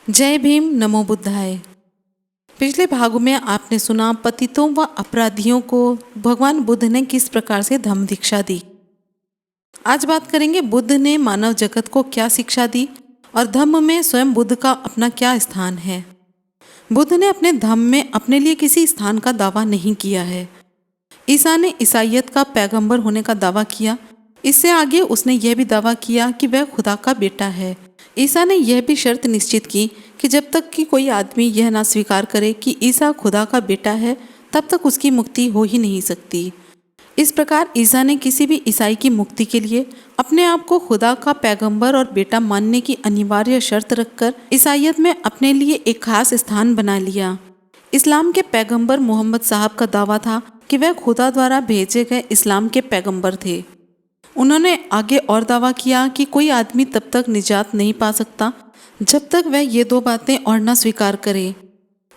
जय भीम, नमो बुद्धाय। पिछले भागों में आपने सुना पतितों व अपराधियों को भगवान बुद्ध ने किस प्रकार से धम्म दीक्षा दी। आज बात करेंगे बुद्ध ने मानव जगत को क्या शिक्षा दी और धम्म में स्वयं बुद्ध का अपना क्या स्थान है। बुद्ध ने अपने धम्म में अपने लिए किसी स्थान का दावा नहीं किया है। ईसा ने ईसाइयत का पैगंबर होने का दावा किया। इससे आगे उसने यह भी दावा किया कि वह खुदा का बेटा है। ईसा ने यह भी शर्त निश्चित की कि जब तक कि कोई आदमी यह ना स्वीकार करे कि ईसा खुदा का बेटा है, तब तक उसकी मुक्ति हो ही नहीं सकती। इस प्रकार ईसा ने किसी भी ईसाई की मुक्ति के लिए अपने आप को खुदा का पैगंबर और बेटा मानने की अनिवार्य शर्त रखकर ईसाइयत में अपने लिए एक खास स्थान बना लिया। इस्लाम के पैगंबर मोहम्मद साहब का दावा था कि वह खुदा द्वारा भेजे गए इस्लाम के पैगंबर थे। उन्होंने आगे और दावा किया कि कोई आदमी तब तक निजात नहीं पा सकता जब तक वह ये दो बातें और न स्वीकार करे।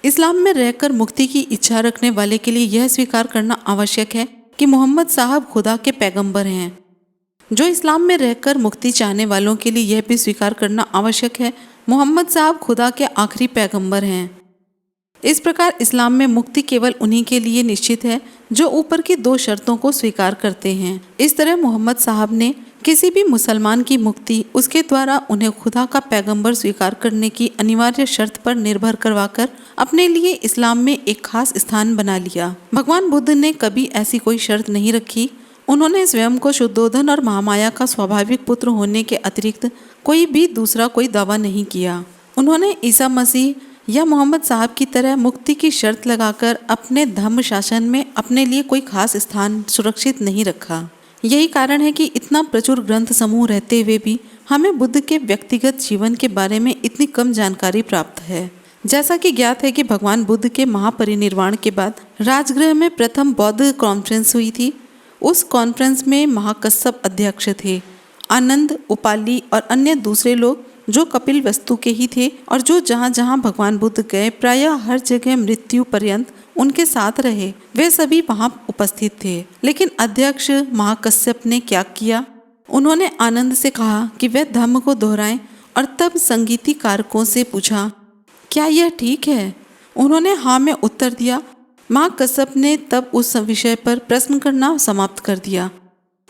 इस्लाम में रहकर मुक्ति की इच्छा रखने वाले के लिए यह स्वीकार करना आवश्यक है कि मोहम्मद साहब खुदा के पैगंबर हैं। जो इस्लाम में रहकर मुक्ति चाहने वालों के लिए यह भी स्वीकार करना आवश्यक है मोहम्मद साहब खुदा के आखिरी पैगंबर हैं। इस प्रकार इस्लाम में मुक्ति केवल उन्हीं के लिए निश्चित है जो ऊपर की दो शर्तों को स्वीकार करते हैं। इस तरह मोहम्मद साहब ने किसी भी मुसलमान की मुक्ति उसके द्वारा उन्हें खुदा का पैगंबर स्वीकार करने की अनिवार्य शर्त पर निर्भर करवाकर अपने लिए इस्लाम में एक खास स्थान बना लिया। भगवान बुद्ध ने कभी ऐसी कोई शर्त नहीं रखी। उन्होंने स्वयं को शुद्धोधन और महामाया का स्वाभाविक पुत्र होने के अतिरिक्त कोई दावा नहीं किया। उन्होंने ईसा मसीह या मोहम्मद साहब की तरह मुक्ति की शर्त लगाकर अपने धम्म शासन में अपने लिए कोई खास स्थान सुरक्षित नहीं रखा। यही कारण है कि इतना प्रचुर ग्रंथ समूह रहते हुए भी हमें बुद्ध के व्यक्तिगत जीवन के बारे में इतनी कम जानकारी प्राप्त है। जैसा कि ज्ञात है कि भगवान बुद्ध के महापरिनिर्वाण के बाद राजगृह में प्रथम बौद्ध कॉन्फ्रेंस हुई थी। उस कॉन्फ्रेंस में महाकश्यप अध्यक्ष थे। आनंद, उपाली और अन्य दूसरे लोग जो कपिल वस्तु के ही थे और जो जहाँ जहाँ भगवान बुद्ध गए प्रायः हर जगह मृत्यु पर्यंत उनके साथ रहे, वे सभी वहाँ उपस्थित थे। लेकिन अध्यक्ष महाकश्यप ने क्या किया? उन्होंने आनंद से कहा कि वे धम्म को दोहराएं और तब संगीती कारकों से पूछा, क्या यह ठीक है? उन्होंने हाँ में उत्तर दिया। महाकश्यप ने तब उस विषय पर प्रश्न करना समाप्त कर दिया।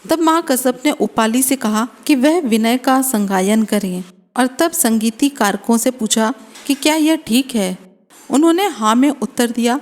तब महाकश्यप ने उपाली से कहा कि वह विनय का संगायन करें और तब संगीती कारकों से पूछा कि क्या यह ठीक है? उन्होंने हाँ में उत्तर दिया।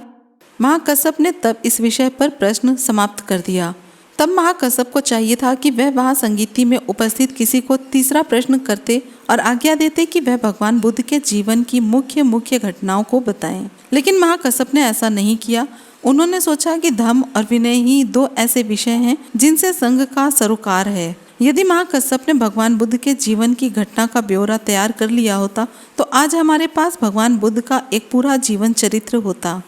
महाकश्यप ने तब इस विषय पर प्रश्न समाप्त कर दिया। तब महाकश्यप को चाहिए था कि वह वहाँ संगीती में उपस्थित किसी को तीसरा प्रश्न करते और आज्ञा देते कि वह भगवान बुद्ध के जीवन की मुख्य घटनाओं को बताएं। लेकिन महाकश्यप ने ऐसा नहीं किया। उन्होंने सोचा कि धम्म और विनय ही दो ऐसे विषय हैं जिनसे संघ का सरोकार है। यदि महाकश्यप ने भगवान बुद्ध के जीवन की घटना का ब्यौरा तैयार कर लिया होता तो आज हमारे पास भगवान बुद्ध का एक पूरा जीवन चरित्र होता।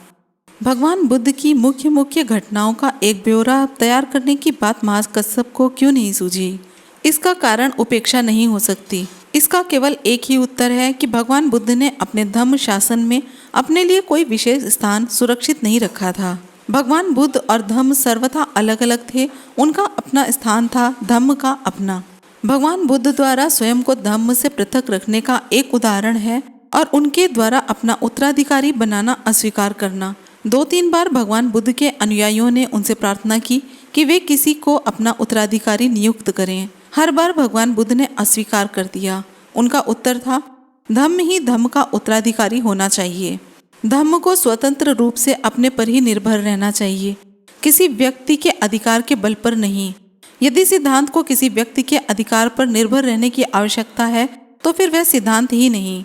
भगवान बुद्ध की मुख्य घटनाओं का एक ब्यौरा तैयार करने की बात महाकश्यप को क्यों नहीं सूझी? इसका कारण उपेक्षा नहीं हो सकती। इसका केवल एक ही उत्तर है कि भगवान बुद्ध ने अपने धम्म शासन में अपने लिए कोई विशेष स्थान सुरक्षित नहीं रखा था। भगवान बुद्ध और धम्म सर्वथा अलग अलग थे। उनका अपना स्थान था, धम्म का अपना। भगवान बुद्ध द्वारा स्वयं को धम्म से पृथक रखने का एक उदाहरण है और उनके द्वारा अपना उत्तराधिकारी बनाना अस्वीकार करना। 2-3 बार भगवान बुद्ध के अनुयायियों ने उनसे प्रार्थना की कि वे किसी को अपना उत्तराधिकारी नियुक्त करें। हर बार भगवान बुद्ध ने अस्वीकार कर दिया। उनका उत्तर था, धम्म ही धम्म का उत्तराधिकारी होना चाहिए। धम्म को स्वतंत्र रूप से अपने पर ही निर्भर रहना चाहिए, किसी व्यक्ति के अधिकार के बल पर नहीं। यदि सिद्धांत को किसी व्यक्ति के अधिकार पर निर्भर रहने की आवश्यकता है तो फिर वह सिद्धांत ही नहीं।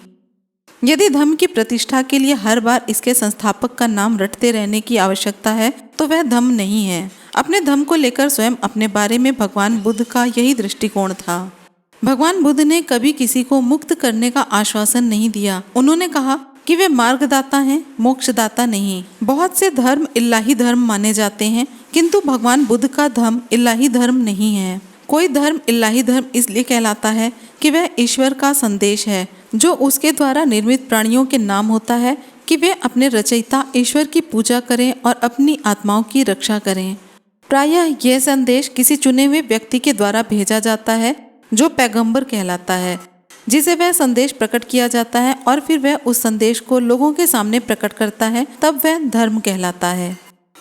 यदि धम्म की प्रतिष्ठा के लिए हर बार इसके संस्थापक का नाम रटते रहने की आवश्यकता है तो वह धम्म नहीं है। अपने धम्म को लेकर स्वयं अपने बारे में भगवान बुद्ध का यही दृष्टिकोण था। भगवान बुद्ध ने कभी किसी को मुक्त करने का आश्वासन नहीं दिया। उन्होंने कहा कि वे मार्गदाता हैं, मोक्षदाता नहीं। बहुत से धर्म इलाही धर्म माने जाते हैं किंतु भगवान बुद्ध का धर्म इलाही धर्म नहीं है। कोई धर्म इलाही धर्म इसलिए कहलाता है कि वह ईश्वर का संदेश है जो उसके द्वारा निर्मित प्राणियों के नाम होता है कि वे अपने रचयिता ईश्वर की पूजा करें और अपनी आत्माओं की रक्षा करें। प्रायः यह संदेश किसी चुने हुए व्यक्ति के द्वारा भेजा जाता है जो पैगंबर कहलाता है। जिसे वह संदेश प्रकट किया जाता है और फिर वह उस संदेश को लोगों के सामने प्रकट करता है, तब वह धर्म कहलाता है।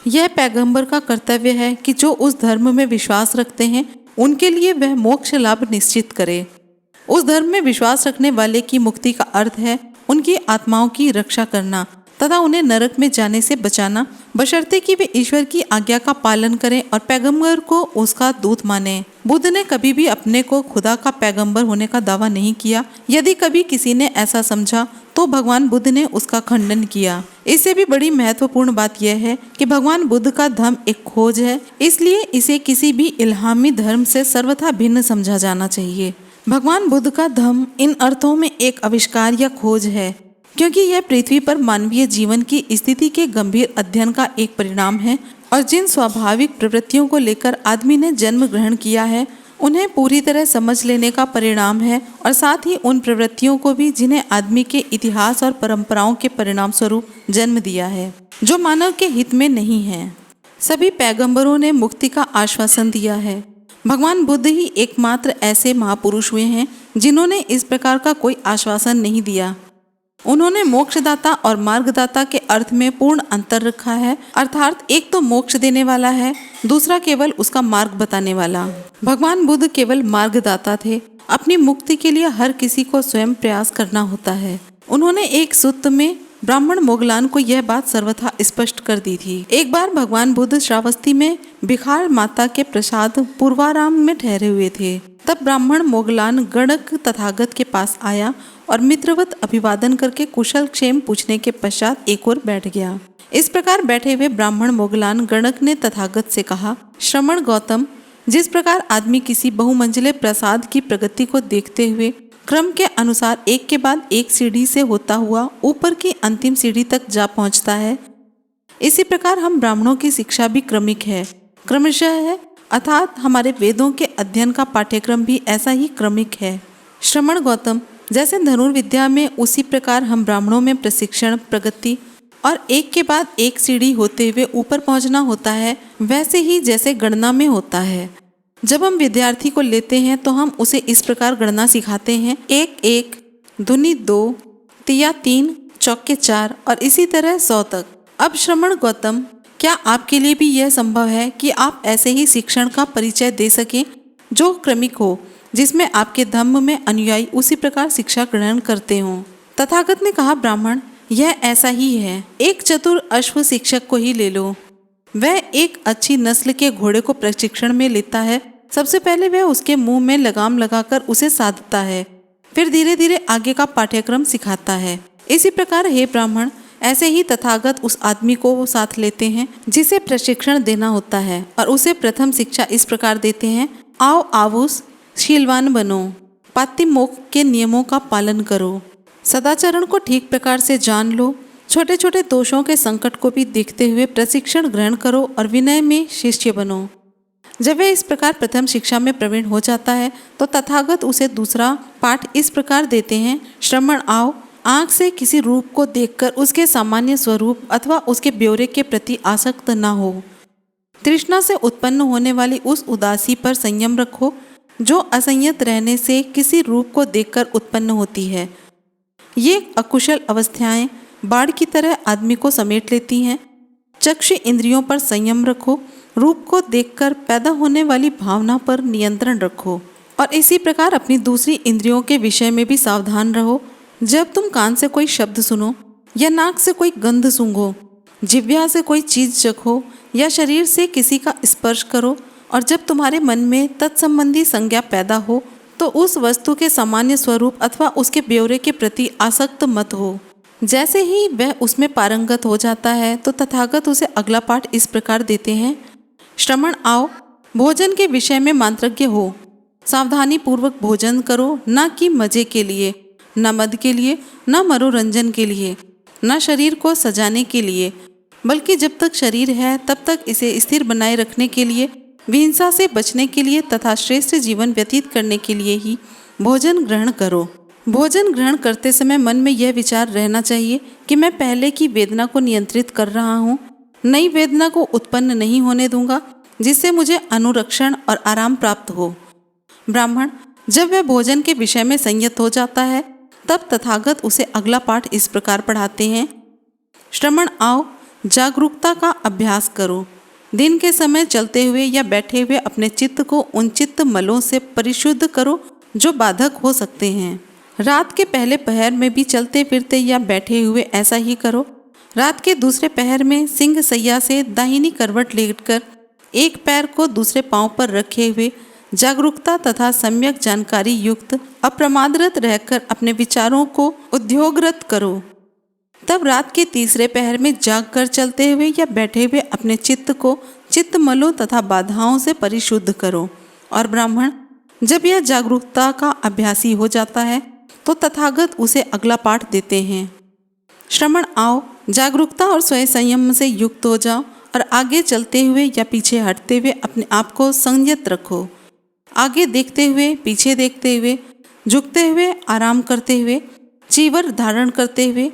यह पैगंबर का कर्तव्य है कि जो उस धर्म में विश्वास रखते हैं उनके लिए वह मोक्ष लाभ निश्चित करे। उस धर्म में विश्वास रखने वाले की मुक्ति का अर्थ है उनकी आत्माओं की रक्षा करना तथा उन्हें नरक में जाने से बचाना, बशर्ते कि वे ईश्वर की आज्ञा का पालन करें और पैगंबर को उसका दूत माने। बुद्ध ने कभी भी अपने को खुदा का पैगंबर होने का दावा नहीं किया। यदि कभी किसी ने ऐसा समझा तो भगवान बुद्ध ने उसका खंडन किया। इससे भी बड़ी महत्वपूर्ण बात यह है कि भगवान बुद्ध का धर्म एक खोज है, इसलिए इसे किसी भी इल्हामी धर्म से सर्वथा भिन्न समझा जाना चाहिए। भगवान बुद्ध का धर्म इन अर्थों में एक आविष्कार या खोज है क्योंकि यह पृथ्वी पर मानवीय जीवन की स्थिति के गंभीर अध्ययन का एक परिणाम है और जिन स्वाभाविक प्रवृत्तियों को लेकर आदमी ने जन्म ग्रहण किया है उन्हें पूरी तरह समझ लेने का परिणाम है और साथ ही उन प्रवृत्तियों को भी जिन्हें आदमी के इतिहास और परंपराओं के परिणाम स्वरूप जन्म दिया है, जो मानव के हित में नहीं है। सभी पैगंबरों ने मुक्ति का आश्वासन दिया है। भगवान बुद्ध ही एकमात्र ऐसे महापुरुष हुए हैं जिन्होंने इस प्रकार का कोई आश्वासन नहीं दिया। उन्होंने मोक्षदाता और मार्गदाता के अर्थ में पूर्ण अंतर रखा है, अर्थात एक तो मोक्ष देने वाला है, दूसरा केवल उसका मार्ग बताने वाला। भगवान बुद्ध केवल मार्गदाता थे। अपनी मुक्ति के लिए हर किसी को स्वयं प्रयास करना होता है। उन्होंने एक सूत्र में ब्राह्मण मोगलान को यह बात सर्वथा स्पष्ट कर दी थी। एक बार भगवान बुद्ध श्रावस्ती में बिखार माता के प्रसाद पूर्वाराम में ठहरे हुए थे। तब ब्राह्मण मोगलान गणक तथागत के पास आया और मित्रवत अभिवादन करके कुशल क्षेम पूछने के पश्चात एक ओर बैठ गया। इस प्रकार बैठे हुए ब्राह्मण मोगलान गणक ने तथागत से कहा, श्रमण गौतम, जिस प्रकार आदमी किसी बहुमंजिले प्रसाद की प्रगति को देखते हुए क्रम के अनुसार एक के बाद एक सीढ़ी से होता हुआ ऊपर की अंतिम सीढ़ी तक जा पहुंचता है, इसी प्रकार हम ब्राह्मणों की शिक्षा भी क्रमिक है, क्रमशः है, अर्थात हमारे वेदों के अध्ययन का पाठ्यक्रम भी ऐसा ही क्रमिक है। श्रमण गौतम, जैसे धनुर्विद्या में उसी प्रकार हम ब्राह्मणों में प्रशिक्षण, प्रगति और एक के बाद एक सीढ़ी होते हुए ऊपर पहुंचना होता है, वैसे ही जैसे गणना में होता है। जब हम विद्यार्थी को लेते हैं तो हम उसे इस प्रकार गणना सिखाते हैं, 1 1, दूनी 2, तिया 3, चौके 4 और इसी तरह 100 तक। अब श्रमण गौतम, क्या आपके लिए भी यह संभव है कि आप ऐसे ही शिक्षण का परिचय दे सकें जो क्रमिक हो, जिसमें आपके धम्म में अनुयायी उसी प्रकार शिक्षा ग्रहण करते हों? तथागत ने कहा, ब्राह्मण, यह ऐसा ही है। एक चतुर अश्व शिक्षक को ही ले लो। वह एक अच्छी नस्ल के घोड़े को प्रशिक्षण में लेता है। सबसे पहले वह उसके मुंह में लगाम लगाकर उसे साधता है, फिर धीरे धीरे आगे का पाठ्यक्रम सिखाता है। इसी प्रकार हे ब्राह्मण, ऐसे ही तथागत उस आदमी को वो साथ लेते हैं जिसे प्रशिक्षण देना होता है और उसे प्रथम शिक्षा इस प्रकार देते हैं, आओ आवुस, शीलवान बनो, पातिमोक्ष के नियमों का पालन करो, सदाचरण को ठीक प्रकार से जान लो, छोटे छोटे दोषों के संकट को भी देखते हुए प्रशिक्षण ग्रहण करो और विनय में शिष्य बनो। जब वह इस प्रकार प्रथम शिक्षा में प्रवीण हो जाता है तो तथागत उसे दूसरा पाठ इस प्रकार देते हैं, श्रमण आओ, आँख से किसी रूप को देखकर उसके सामान्य स्वरूप अथवा उसके ब्यौरे के प्रति आसक्त न हो। तृष्णा से उत्पन्न होने वाली उस उदासी पर संयम रखो जो असंयत रहने से किसी रूप को देखकर उत्पन्न होती है। ये अकुशल अवस्थाएं बाढ़ की तरह आदमी को समेट लेती हैं। चक्षु इंद्रियों पर संयम रखो, रूप को देखकर पैदा होने वाली भावना पर नियंत्रण रखो और इसी प्रकार अपनी दूसरी इंद्रियों के विषय में भी सावधान रहो। जब तुम कान से कोई शब्द सुनो या नाक से कोई गंध सूंघो, जिह्वा से कोई चीज चखो या शरीर से किसी का स्पर्श करो और जब तुम्हारे मन में तत्संबंधी संज्ञा पैदा हो तो उस वस्तु के सामान्य स्वरूप अथवा उसके ब्यौरे के प्रति आसक्त मत हो। जैसे ही वह उसमें पारंगत हो जाता है तो तथागत उसे अगला पाठ इस प्रकार देते हैं, श्रमण आओ, भोजन के विषय में मंत्रज्ञ हो, सावधानी पूर्वक भोजन करो, न कि मजे के लिए, न मद के लिए, न मनोरंजन के लिए, न शरीर को सजाने के लिए, बल्कि जब तक शरीर है तब तक इसे स्थिर बनाए रखने के लिए, हिंसा से बचने के लिए तथा श्रेष्ठ जीवन व्यतीत करने के लिए ही भोजन ग्रहण करो। भोजन ग्रहण करते समय मन में यह विचार रहना चाहिए कि मैं पहले की वेदना को नियंत्रित कर रहा हूँ, नई वेदना को उत्पन्न नहीं होने दूंगा जिससे मुझे अनुरक्षण और आराम प्राप्त हो। ब्राह्मण, जब वह भोजन के विषय में संयत हो जाता है तब तथागत उसे अगला पाठ इस प्रकार पढ़ाते हैं। श्रमण आओ, जागरूकता का अभ्यास करो। दिन के समय चलते हुए या बैठे हुए अपने चित्त को उन चित्त मलों से परिशुद्ध करो जो बाधक हो सकते हैं। रात के पहले पहर में भी चलते फिरते या बैठे हुए ऐसा ही करो। रात के दूसरे पहर में सिंह सैया से दाहिनी करवट लेटकर एक पैर को दूसरे पांव पर रखे हुए जागरूकता तथा सम्यक जानकारी युक्त अप्रमादरत रहकर अपने विचारों को उद्योगरत करो। तब रात के तीसरे पहर में जाग कर चलते हुए या बैठे हुए अपने चित्त को चित्त मलों तथा बाधाओं से परिशुद्ध करो। और ब्राह्मण, जब यह जागरूकता का अभ्यासी हो जाता है तो तथागत उसे अगला पाठ देते हैं। श्रमण आओ, जागरूकता और स्वयं संयम से युक्त हो जाओ और आगे चलते हुए या पीछे हटते हुए अपने आप को संयत रखो। आगे देखते हुए, पीछे देखते हुए, झुकते हुए, आराम करते हुए, चीवर धारण करते हुए,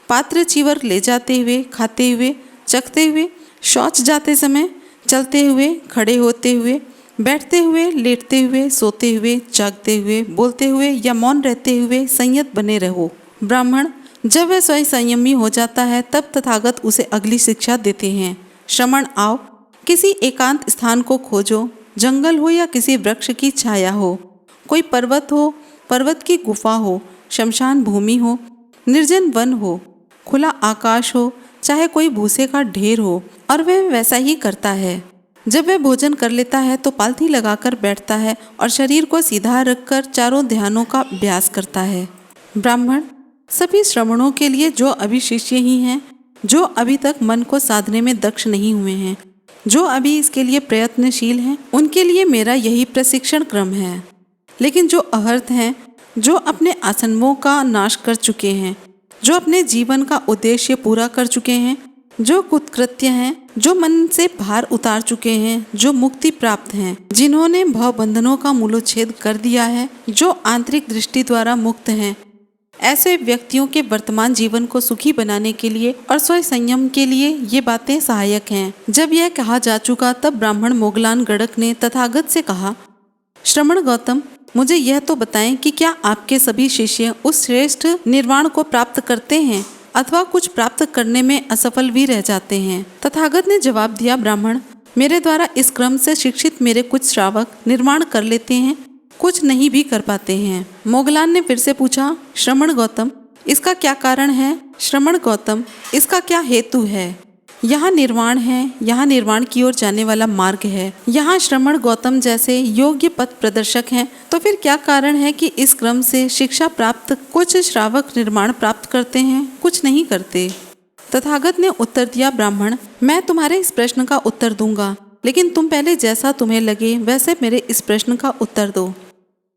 पात्र चीवर ले जाते हुए, खाते हुए, चखते हुए, शौच जाते समय, चलते हुए, खड़े होते हुए, बैठते हुए, लेटते हुए, सोते हुए, जागते हुए, बोलते हुए या मौन रहते हुए संयत बने रहो। ब्राह्मण, जब वह स्वयं संयमी हो जाता है तब तथागत उसे अगली शिक्षा देते हैं। श्रमण आओ, किसी एकांत स्थान को खोजो। जंगल हो या किसी वृक्ष की छाया हो, कोई पर्वत हो, पर्वत की गुफा हो, शमशान भूमि हो, निर्जन वन हो, खुला आकाश हो, चाहे कोई भूसे का ढेर हो, और वह वैसा ही करता है। जब वह भोजन कर लेता है तो पालथी लगाकर बैठता है और शरीर को सीधा रखकर चारों ध्यानों का अभ्यास करता है। ब्राह्मण, सभी श्रवणों के लिए जो अभी शिष्य ही हैं, जो अभी तक मन को साधने में दक्ष नहीं हुए हैं, जो अभी इसके लिए प्रयत्नशील हैं, उनके लिए मेरा यही प्रशिक्षण क्रम है। लेकिन जो अहर्थ हैं, जो अपने आसनवों का नाश कर चुके हैं, जो अपने जीवन का उद्देश्य पूरा कर चुके हैं, जो कुकृत्य हैं, जो मन से भार उतार चुके हैं, जो मुक्ति प्राप्त हैं, जिन्होंने भव बंधनों का मूलोच्छेद कर दिया है, जो आंतरिक दृष्टि द्वारा मुक्त हैं, ऐसे व्यक्तियों के वर्तमान जीवन को सुखी बनाने के लिए और स्वयं संयम के लिए ये बातें सहायक हैं। जब यह कहा जा चुका तब ब्राह्मण मोगलान गड़क ने तथागत से कहा, श्रमण गौतम, मुझे यह तो बताएं कि क्या आपके सभी शिष्य उस श्रेष्ठ निर्वाण को प्राप्त करते हैं अथवा कुछ प्राप्त करने में असफल भी रह जाते हैं। तथागत ने जवाब दिया, ब्राह्मण, मेरे द्वारा इस क्रम से शिक्षित मेरे कुछ श्रावक निर्माण कर लेते हैं, कुछ नहीं भी कर पाते हैं। मोगलान ने फिर से पूछा, श्रमण गौतम, इसका क्या कारण है? श्रमण गौतम, इसका क्या हेतु है? यहाँ निर्वाण है, यहाँ निर्वाण की ओर जाने वाला मार्ग है, यहाँ श्रमण गौतम जैसे योग्य पथ प्रदर्शक हैं, तो फिर क्या कारण है कि इस क्रम से शिक्षा प्राप्त कुछ श्रावक निर्माण प्राप्त करते हैं, कुछ नहीं करते? तथागत ने उत्तर दिया, ब्राह्मण, मैं तुम्हारे इस प्रश्न का उत्तर दूंगा, लेकिन तुम पहले जैसा तुम्हें लगे वैसे मेरे इस प्रश्न का उत्तर दो।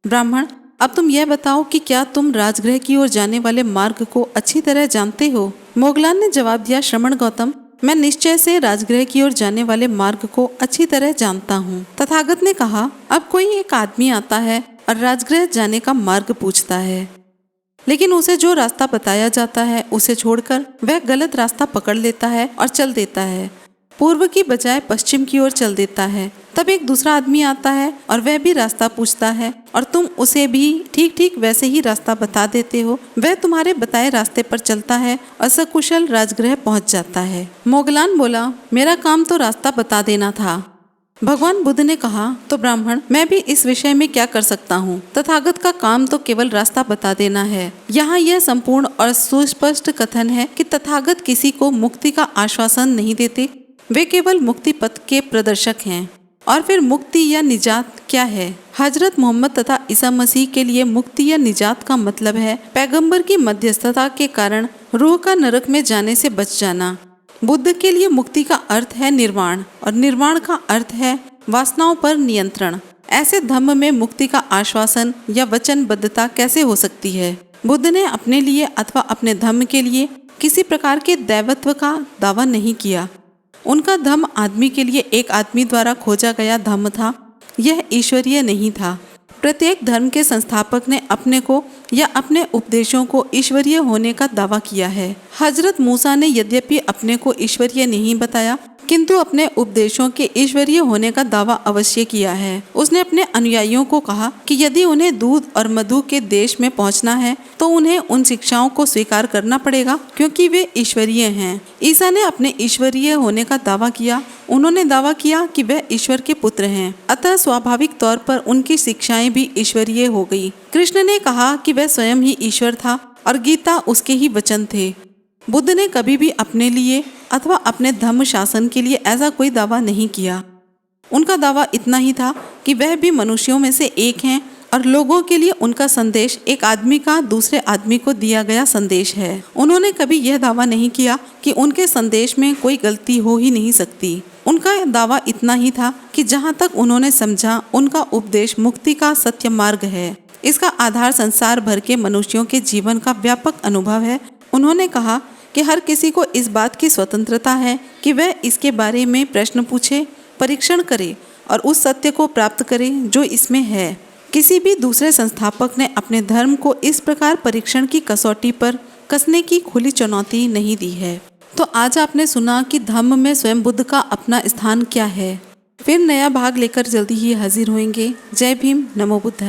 ब्राह्मण, अब तुम यह बताओ कि क्या तुम राजगृह की ओर जाने वाले मार्ग को अच्छी तरह जानते हो? मोगलान ने जवाब दिया, श्रमण गौतम, मैं निश्चय से राजगृह की ओर जाने वाले मार्ग को अच्छी तरह जानता हूँ। तथागत ने कहा, अब कोई एक आदमी आता है और राजगृह जाने का मार्ग पूछता है, लेकिन उसे जो रास्ता बताया जाता है उसे छोड़कर वह गलत रास्ता पकड़ लेता है और चल देता है, पूर्व की बजाय पश्चिम की ओर चल देता है। तब एक दूसरा आदमी आता है और वह भी रास्ता पूछता है और तुम उसे भी ठीक ठीक वैसे ही रास्ता बता देते हो। वह तुम्हारे बताए रास्ते पर चलता है और सकुशल राजगृह पहुंच जाता है। मोगलान बोला, मेरा काम तो रास्ता बता देना था। भगवान बुद्ध ने कहा, तो ब्राह्मण, मैं भी इस विषय में क्या कर सकता हूँ? तथागत का काम तो केवल रास्ता बता देना है। यहाँ यह संपूर्ण और सुस्पष्ट कथन है कि तथागत किसी को मुक्ति का आश्वासन नहीं देते, वे केवल मुक्ति पथ के प्रदर्शक हैं। और फिर मुक्ति या निजात क्या है? हजरत मोहम्मद तथा ईसा मसीह के लिए मुक्ति या निजात का मतलब है पैगंबर की मध्यस्थता के कारण रूह का नरक में जाने से बच जाना। बुद्ध के लिए मुक्ति का अर्थ है निर्वाण, और निर्वाण का अर्थ है वासनाओं पर नियंत्रण। ऐसे धम्म में मुक्ति का आश्वासन या वचनबद्धता कैसे हो सकती है? बुद्ध ने अपने लिए अथवा अपने धम्म के लिए किसी प्रकार के दैवत्व का दावा नहीं किया। उनका धम्म आदमी के लिए एक आदमी द्वारा खोजा गया धम्म था, यह ईश्वरीय नहीं था। प्रत्येक धर्म के संस्थापक ने अपने को या अपने उपदेशों को ईश्वरीय होने का दावा किया है। हजरत मूसा ने यद्यपि अपने को ईश्वरीय नहीं बताया, किंतु अपने उपदेशों के ईश्वरीय होने का दावा अवश्य किया है। उसने अपने अनुयायियों को कहा कि यदि उन्हें दूध और मधु के देश में पहुंचना है तो उन्हें उन शिक्षाओं को स्वीकार करना पड़ेगा, क्योंकि वे ईश्वरीय हैं। ईसा ने अपने ईश्वरीय होने का दावा किया। उन्होंने दावा किया कि वह ईश्वर के पुत्र हैं, अतः स्वाभाविक तौर पर उनकी शिक्षाएं भी ईश्वरीय हो गई। कृष्ण ने कहा कि वह स्वयं ही ईश्वर था और गीता उसके ही वचन थे। बुद्ध ने कभी भी अपने लिए अथवा अपने धर्म शासन के लिए ऐसा कोई दावा नहीं किया। उनका दावा इतना ही था कि वह भी मनुष्यों में से एक हैं और लोगों के लिए उनका संदेश एक आदमी का दूसरे आदमी को दिया गया संदेश है। उन्होंने कभी यह दावा नहीं किया कि उनके संदेश में कोई गलती हो ही नहीं सकती। उनका दावा इतना ही था कि जहाँ तक उन्होंने समझा उनका उपदेश मुक्ति का सत्य मार्ग है। इसका आधार संसार भर के मनुष्यों के जीवन का व्यापक अनुभव है। उन्होंने कहा कि हर किसी को इस बात की स्वतंत्रता है कि वह इसके बारे में प्रश्न पूछे, परीक्षण करे और उस सत्य को प्राप्त करे जो इसमें है। किसी भी दूसरे संस्थापक ने अपने धर्म को इस प्रकार परीक्षण की कसौटी पर कसने की खुली चुनौती नहीं दी है। तो आज आपने सुना कि धम्म में स्वयं बुद्ध का अपना स्थान क्या है। फिर नया भाग लेकर जल्दी ही हाजिर होंगे। जय भीम, नमो बुद्धाय।